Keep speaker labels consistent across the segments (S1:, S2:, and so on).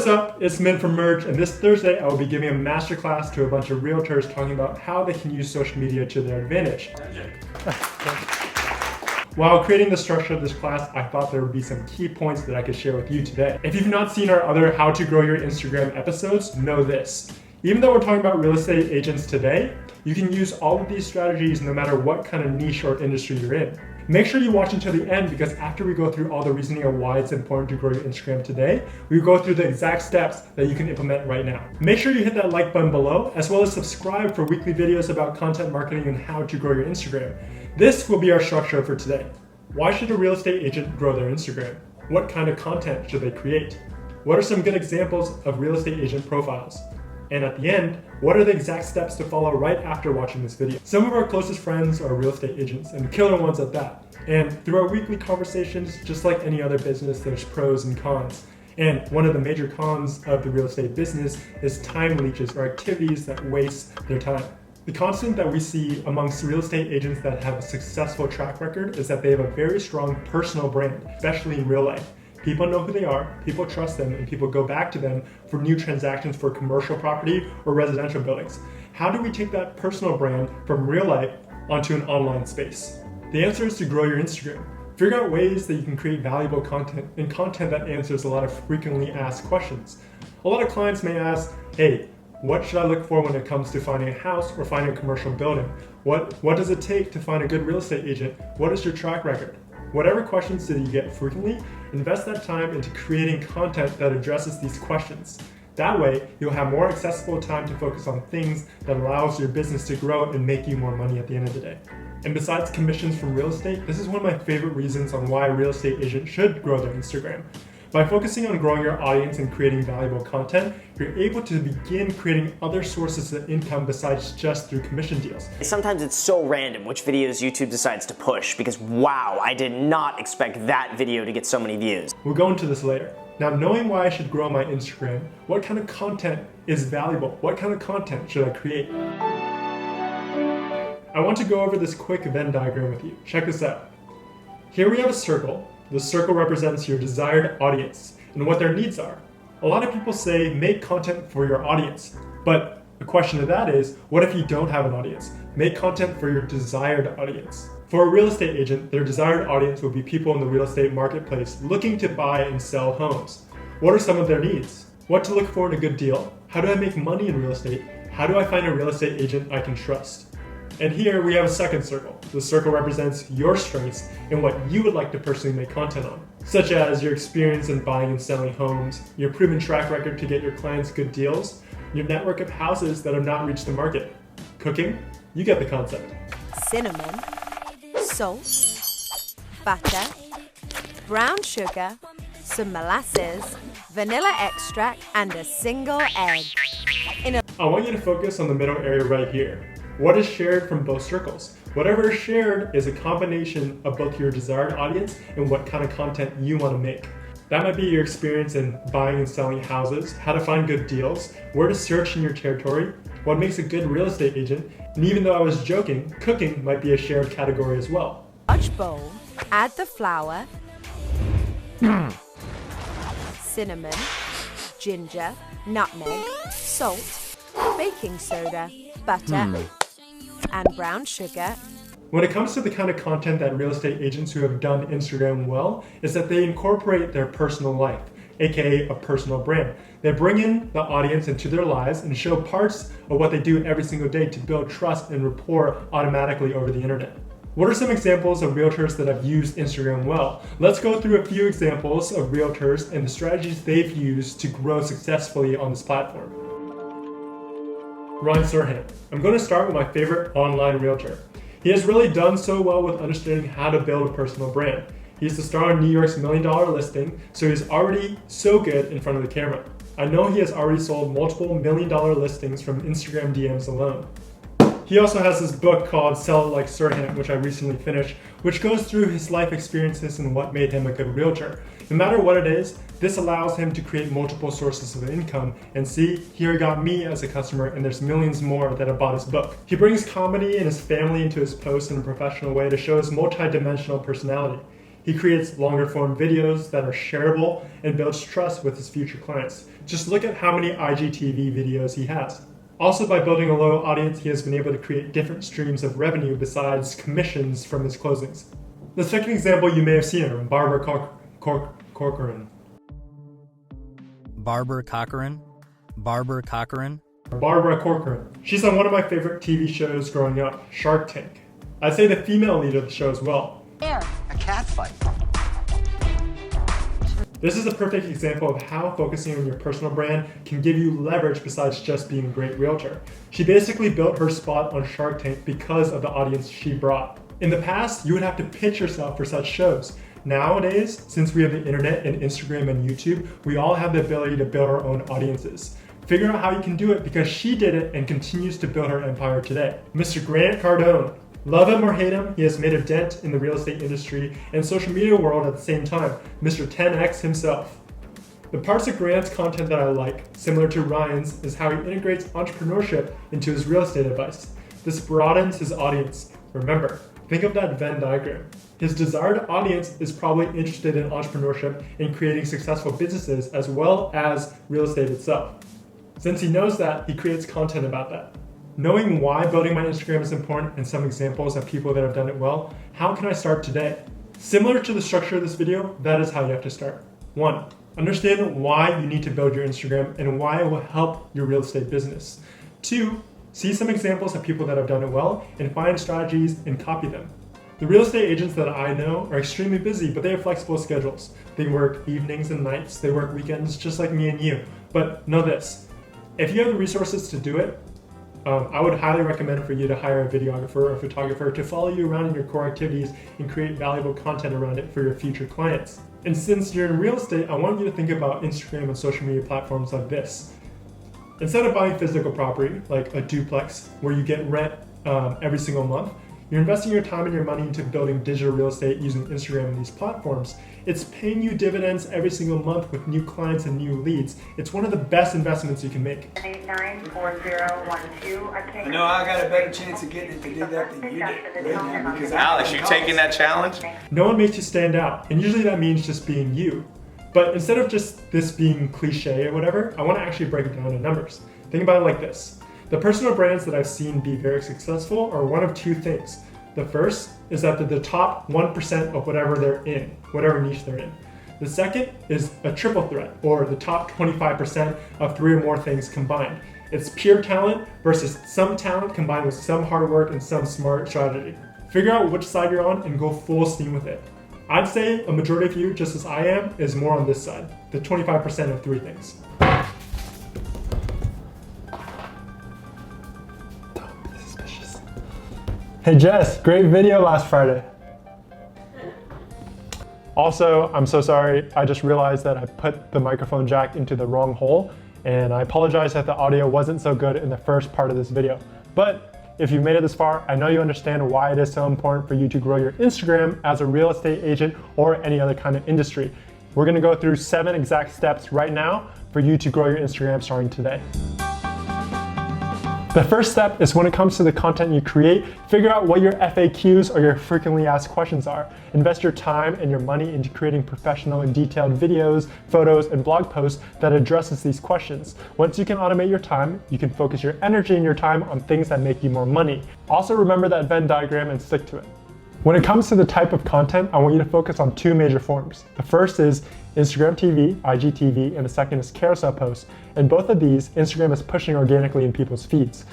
S1: What's up? It's Min from Merge, and this Thursday I will be giving a masterclass to a bunch of realtors talking about how they can use social media to their advantage. While creating the structure of this class, I thought there would be some key points that I could share with you today. If you've not seen our other How to Grow Your Instagram episodes, know this. Even though we're talking about real estate agents today, you can use all of these strategies no matter what kind of niche or industry you're in. Make sure you watch until the end, because after we go through all the reasoning of why it's important to grow your Instagram today, we go through the exact steps that you can implement right now. Make sure you hit that like button below, as well as subscribe for weekly videos about content marketing and how to grow your Instagram. This will be our structure for today. Why should a real estate agent grow their Instagram? What kind of content should they create? What are some good examples of real estate agent profiles? And at the end, what are the exact steps to follow right after watching this video? Some of our closest friends are real estate agents, and killer ones at that. And through our weekly conversations, just like any other business, there's pros and cons. And one of the major cons of the real estate business is time leeches, or activities that waste their time. The constant that we see amongst real estate agents that have a successful track record is that they have a very strong personal brand, especially in real life. People know who they are, people trust them, and people go back to them for new transactions for commercial property or residential buildings. How do we take that personal brand from real life onto an online space? The answer is to grow your Instagram. Figure out ways that you can create valuable content and content that answers a lot of frequently asked questions. A lot of clients may ask, hey, what should I look for when it comes to finding a house or finding a commercial building? What does it take to find a good real estate agent? What is your track record? Whatever questions that you get frequently, invest that time into creating content that addresses these questions. That way, you'll have more accessible time to focus on things that allows your business to grow and make you more money at the end of the day. And besides commissions from real estate, this is one of my favorite reasons on why a real estate agent should grow their Instagram. By focusing on growing your audience and creating valuable content, you're able to begin creating other sources of income besides just through commission deals.
S2: Sometimes it's so random which videos YouTube decides to push, because wow, I did not expect that video to get so many views.
S1: We'll go into this later. Now, knowing why I should grow my Instagram, what kind of content is valuable? What kind of content should I create? I want to go over this quick Venn diagram with you. Check this out. Here we have a circle. The circle represents your desired audience and what their needs are. A lot of people say make content for your audience, but the question to that is, what if you don't have an audience? Make content for your desired audience. For a real estate agent, their desired audience will be people in the real estate marketplace looking to buy and sell homes. What are some of their needs? What to look for in a good deal? How do I make money in real estate? How do I find a real estate agent I can trust? And here we have a second circle. The circle represents your strengths and what you would like to personally make content on, such as your experience in buying and selling homes, your proven track record to get your clients good deals, your network of houses that have not reached the market. Cooking? You get the concept.
S3: Cinnamon, salt, butter, brown sugar, some molasses, vanilla extract, and a single egg.
S1: I want you to focus on the middle area right here. What is shared from both circles? Whatever is shared is a combination of both your desired audience and what kind of content you want to make. That might be your experience in buying and selling houses, how to find good deals, where to search in your territory, what makes a good real estate agent, and even though I was joking, cooking might be a shared category as well.
S3: Large bowl, add the flour, cinnamon, ginger, nutmeg, salt, baking soda, butter, and brown sugar.
S1: When it comes to the kind of content that real estate agents who have done Instagram well, is that they incorporate their personal life, aka a personal brand. They bring in the audience into their lives and show parts of what they do every single day to build trust and rapport automatically over the internet. What are some examples of realtors that have used Instagram well? Let's go through a few examples of realtors and the strategies they've used to grow successfully on this platform. Serhant. I'm going to start with my favorite online realtor. He has really done so well with understanding how to build a personal brand. He's the star on New York's $1 Million Listing, so he's already so good in front of the camera. I know he has already sold multiple $1 Million listings from Instagram DMs alone. He also has this book called Sell It Like Serhant, which I recently finished, which goes through his life experiences and what made him a good realtor. No matter what it is, this allows him to create multiple sources of income. And see, here he got me as a customer, and there's millions more that have bought his book. He brings comedy and his family into his posts in a professional way to show his multi-dimensional personality. He creates longer form videos that are shareable and builds trust with his future clients. Just look at how many IGTV videos he has. Also, by building a loyal audience, he has been able to create different streams of revenue besides commissions from his closings. The second example you may have seen are Barbara Corcoran.
S4: Barbara Corcoran? Barbara Corcoran?
S1: Barbara Corcoran. She's on one of my favorite TV shows growing up, Shark Tank. I'd say the female lead of the show as well.
S5: A cat fight.
S1: This is a perfect example of how focusing on your personal brand can give you leverage besides just being a great realtor. She basically built her spot on Shark Tank because of the audience she brought. In the past, you would have to pitch yourself for such shows. Nowadays, since we have the internet and Instagram and YouTube, we all have the ability to build our own audiences. Figure out how you can do it because she did it and continues to build her empire today. Mr. Grant Cardone. Love him or hate him, he has made a dent in the real estate industry and social media world at the same time. Mr. 10X himself. The parts of Grant's content that I like, similar to Ryan's, is how he integrates entrepreneurship into his real estate advice. This broadens his audience. Remember, think of that Venn diagram. His desired audience is probably interested in entrepreneurship and creating successful businesses as well as real estate itself. Since he knows that, he creates content about that. Knowing why building my Instagram is important and some examples of people that have done it well, how can I start today? Similar to the structure of this video, that is how you have to start. 1. Understand why you need to build your Instagram and why it will help your real estate business. 2. See some examples of people that have done it well and find strategies and copy them. The real estate agents that I know are extremely busy, but they have flexible schedules. They work evenings and nights, they work weekends just like me and you. But know this, if you have the resources to do it, I would highly recommend for you to hire a videographer or a photographer to follow you around in your core activities and create valuable content around it for your future clients. And since you're in real estate, I want you to think about Instagram and social media platforms like this. Instead of buying physical property, like a duplex where you get rent every single month, you're investing your time and your money into building digital real estate using Instagram and these platforms. It's paying you dividends every single month with new clients and new leads. It's one of the best investments you can make.
S6: 894012. I can't.
S7: No, I got a better chance of getting it to do that than you did. Right now, because
S8: Alex, you taking that challenge?
S1: No one makes you stand out, and usually that means just being you. But instead of just this being cliche or whatever, I want to actually break it down to numbers. Think about it like this. The personal brands that I've seen be very successful are one of two things. The first is that they're the top 1% of whatever they're in, whatever niche they're in. The second is a triple threat, or the top 25% of 3 or more things combined. It's pure talent versus some talent combined with some hard work and some smart strategy. Figure out which side you're on and go full steam with it. I'd say a majority of you, just as I am, is more on this side, the 25% of 3 things. Hey Jess, great video last Friday. Also, I'm so sorry, I just realized that I put the microphone jack into the wrong hole, and I apologize that the audio wasn't so good in the first part of this video. But if you've made it this far, I know you understand why it is so important for you to grow your Instagram as a real estate agent or any other kind of industry. We're gonna go through 7 exact steps right now for you to grow your Instagram starting today. The first step is when it comes to the content you create, figure out what your FAQs or your frequently asked questions are. Invest your time and your money into creating professional and detailed videos, photos, and blog posts that addresses these questions. Once you can automate your time, you can focus your energy and your time on things that make you more money. Also remember that Venn diagram and stick to it. When it comes to the type of content, I want you to focus on 2 major forms. The first is Instagram TV, IGTV, and the second is carousel posts. And both of these, Instagram is pushing organically in people's feeds.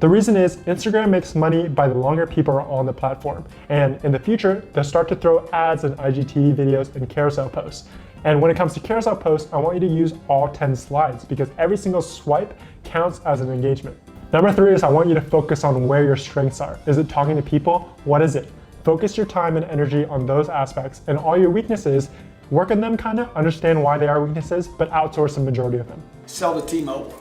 S1: The reason is Instagram makes money by the longer people are on the platform. And in the future, they'll start to throw ads in IGTV videos and carousel posts. And when it comes to carousel posts, I want you to use all 10 slides because every single swipe counts as an engagement. Number 3 is I want you to focus on where your strengths are. Is it talking to people? What is it? Focus your time and energy on those aspects, and all your weaknesses, work on them kinda, understand why they are weaknesses, but outsource the majority of them.
S7: sell to T-Mobile.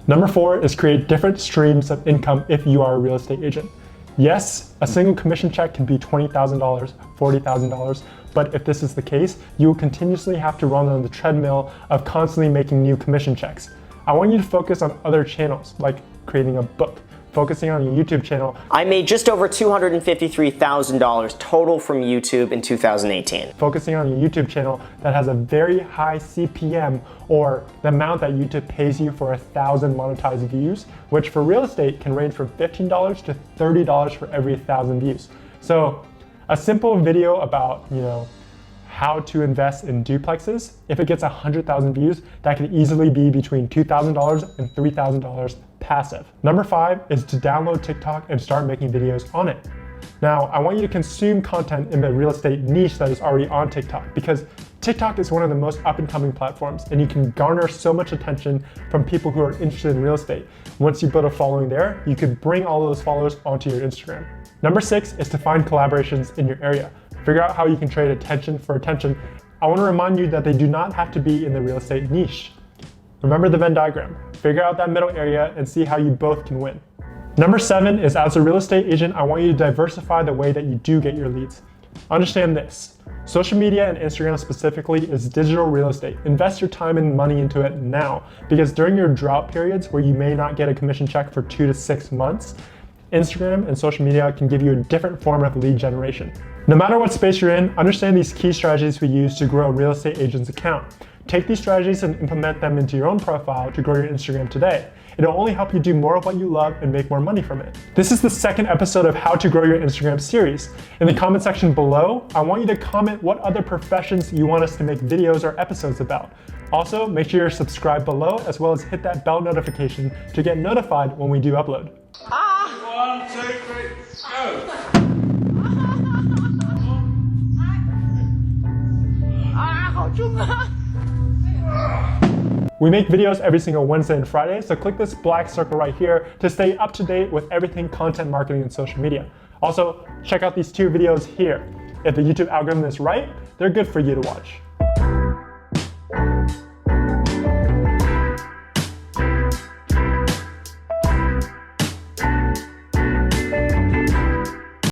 S1: Number 4 is create different streams of income if you are a real estate agent. Yes, a single commission check can be $20,000, $40,000, but if this is the case, you will continuously have to run on the treadmill of constantly making new commission checks. I want you to focus on other channels, like creating a book, focusing on your YouTube channel.
S2: I made just over $253,000 total from YouTube in 2018.
S1: Focusing on your YouTube channel that has a very high CPM, or the amount that YouTube pays you for 1,000 monetized views, which for real estate can range from $15 to $30 for every 1,000 views. So a simple video about, how to invest in duplexes, if it gets 100,000 views, that can easily be between $2,000 and $3,000 passive. Number 5 is to download TikTok and start making videos on it. Now, I want you to consume content in the real estate niche that is already on TikTok, because TikTok is one of the most up-and-coming platforms, and you can garner so much attention from people who are interested in real estate. Once you build a following there, you could bring all of those followers onto your Instagram. Number 6 is to find collaborations in your area. Figure out how you can trade attention for attention. I want to remind you that they do not have to be in the real estate niche. Remember the Venn diagram. Figure out that middle area and see how you both can win. Number 7 is, as a real estate agent, I want you to diversify the way that you do get your leads. Understand this. Social media and Instagram specifically is digital real estate. Invest your time and money into it now, because during your drought periods where you may not get a commission check for 2 to 6 months, Instagram and social media can give you a different form of lead generation. No matter what space you're in, understand these key strategies we use to grow a real estate agent's account. Take these strategies and implement them into your own profile to grow your Instagram today. It'll only help you do more of what you love and make more money from it. This is the second episode of How to Grow Your Instagram series. In the comment section below, I want you to comment what other professions you want us to make videos or episodes about. Also, make sure you're subscribed below, as well as hit that bell notification to get notified when we do upload.
S7: 1, 2, 3, go!
S1: We make videos every single Wednesday and Friday, so click this black circle right here to stay up to date with everything content marketing and social media. Also, check out these 2 videos here. If the YouTube algorithm is right, they're good for you to watch.